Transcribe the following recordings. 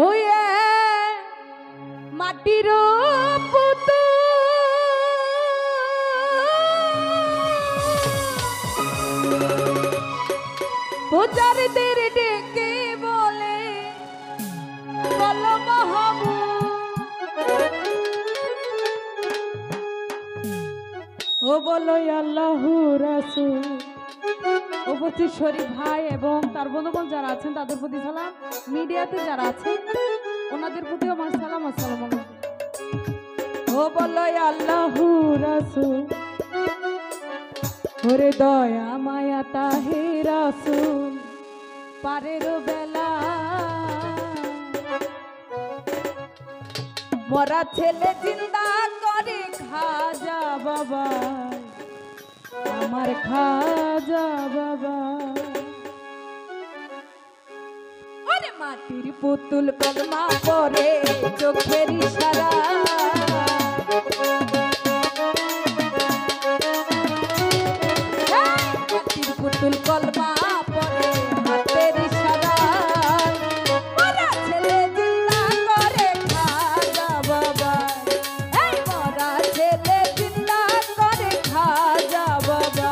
হয়ে মাটির পুতুল পূজারীদের ডেকে বলে বলো মাহবুব ও বলো আল্লাহু রাসূল। উপস্থিত শরীফ ভাই এবং তার বন্ধুগণ যারা আছেন তাদের প্রতি সালাম, মিডিয়াতে যারা আছেন ওনাদের প্রতি আমার সালাম। আসসালামু আলাইকুম। ও বলো আল্লাহু রাসূল ওরে দয়া মায়া তাহে রাসূল পারের বেলা মরা ছেলে জিন্দা করে খাজা বাবা আমার খাজা বাবা। ওরে মাটির পুতুল কলমা পরে চোখের ইশারা মাটির পুতুল কলমা পরে হাতের ইশারা মরা ছেলে জিন্দা করে খাজা বাবা এই মরা ছেলে জিন্দা করে খাজা বাবা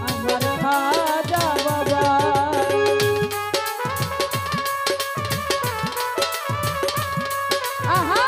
আমার খাজা বাবা। আহা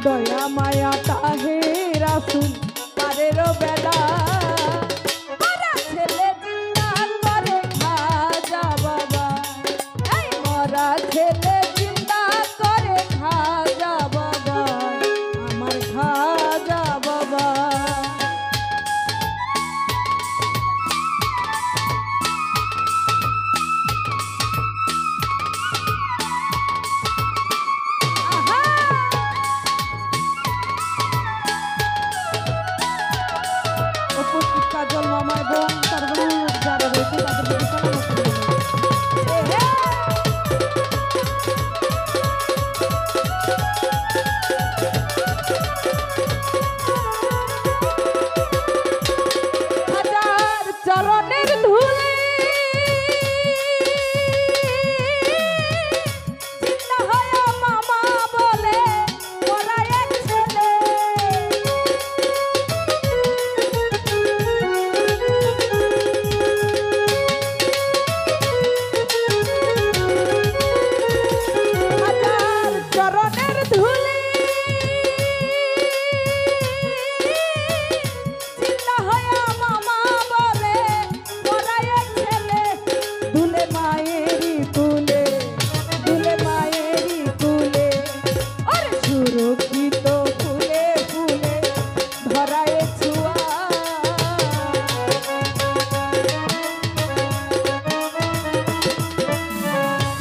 দয়া মায়া তাহে রাসূল পারের বেলা মরা ছেলে জিন্দা করে খাজা বাবা এই মরা ছেলে জিন্দা করে খাজা বাবা আমার খাজা বাবা। কাজল মামা এবং তার যারা রয়েছে তাদের প্রতি সালাম। হাজার চরণের ধুলে জিন্দা হয়া মামা বলে মোরা এক ছেলে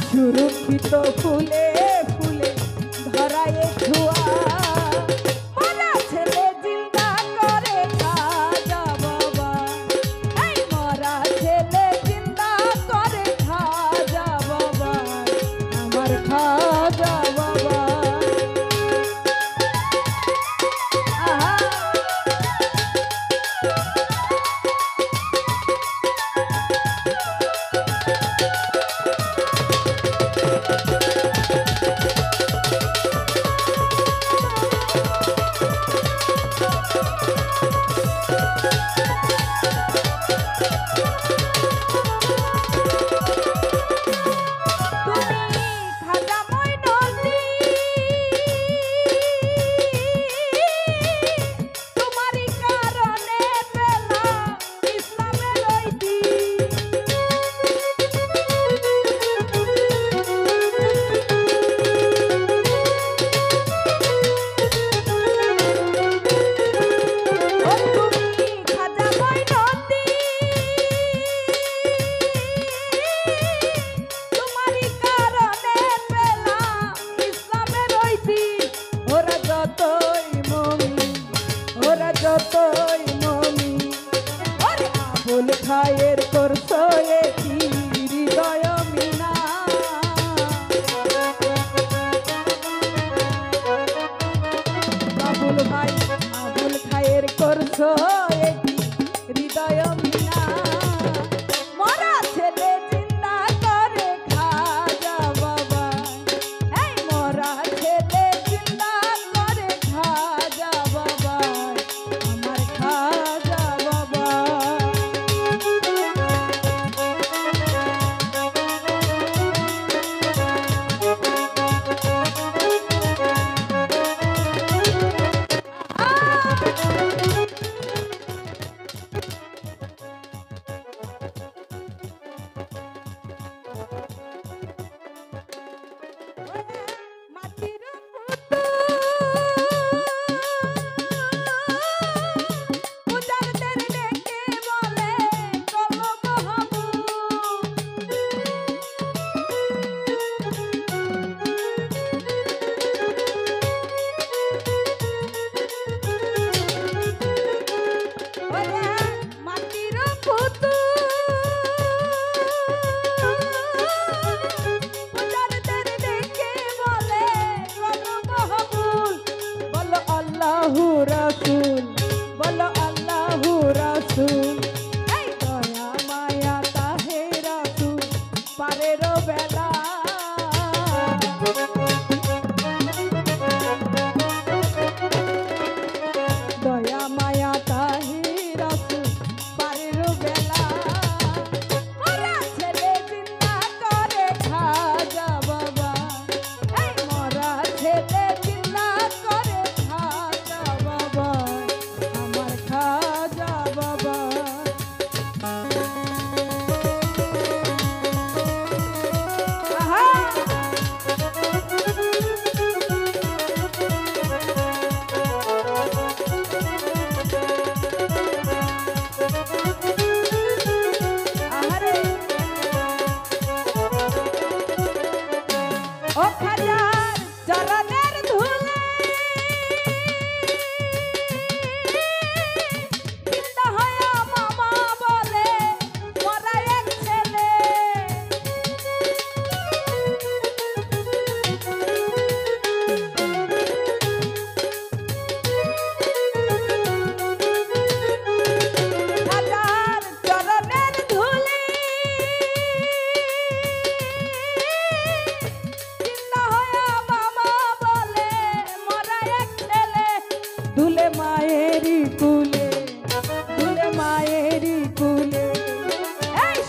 সুরক্ষিত ফুলে ফুলে ধরায়ে ধোয়া মরা ছেলে জিন্দা করে খাজা বাবা এই মরা ছেলে জিন্দা করে খাজা বাবা আমার খাজা বাবা। আহা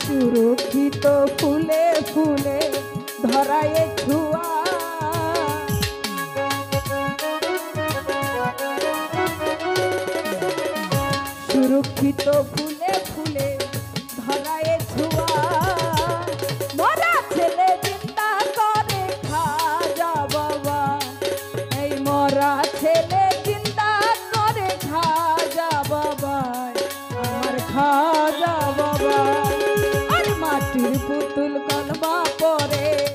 সুরক্ষিত ফুলে ফুলে ধরায় ছুয়া সুরক্ষিত ফুল